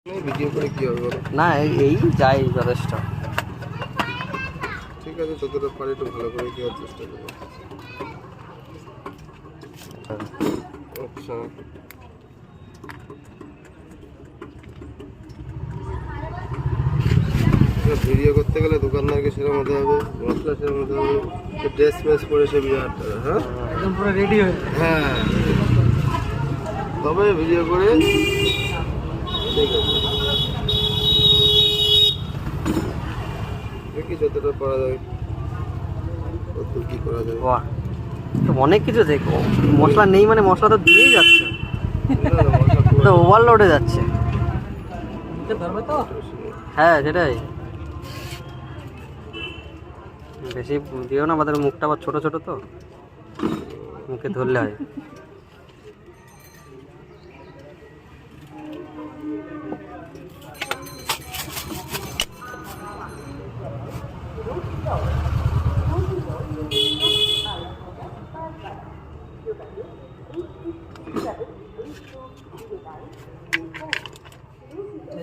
Video করে কি হবে বলো? না এই যাই যথেষ্ট। ঠিক আছে, যতটা পারি একটু ভালো করে দেওয়ার চেষ্টা করবো। আচ্ছা, ভিডিও করতে গেলে দোকানদারকে সেরকম হতে হবে, মশলা সেরকম হতে হবে, ড্রেস ফ্রেস পরে সে বিরাট। হ্যাঁ, একদম পুরো রেডি হয়ে। হ্যাঁ, তবে ভিডিও করে ঠিক আছে। দেখি যতটা করা যায়, কত কি করা যায়। বাহ, তো অনেক কিছু দেখো। মশলা নেই মানে মশলা তো দিয়েই যাচ্ছে, না, না, মশলা পুরো তো ওভারলোডে যাচ্ছে। হ্যাঁ সেটাই, বেশি দিও না, আমাদের মুখটা আবার ছোট ছোট, তো মুখে ধরলে হয়।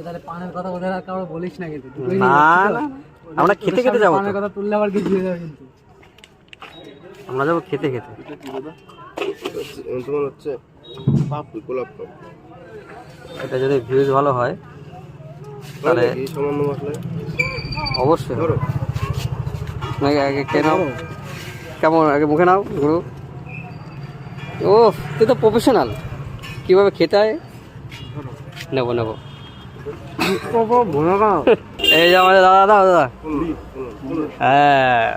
তাহলে পানের কথা ওদের আর কারো বলিস না কিন্তু। না না, আমরা খেতে খেতে যাবো, পানের কথা তুললে আবার কিছু হয়ে যাবে কিন্তু। আমরা যাবো খেতে খেতে। তোমার হচ্ছে পাপড়ি, গোলাপ পাপড়ি। এটা যদি ভিউজ ভালো হয় তাহলে এই সামান্য মশলায় অবশ্যই ধরো। নাকি আগে খেয়ে নাও, কেমন আগে মুখে নাও গুরু। ও তুই তো প্রফেশনাল, কীভাবে খেতে হয় নেবো নেবো। এই যে আমাদের দাদা, দাদা দাদা, হ্যাঁ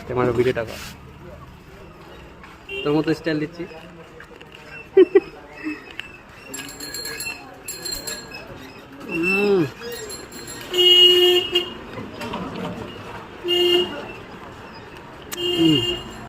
তোমার ভিডিওটা কর, তোর মতো স্টাইল দিচ্ছি।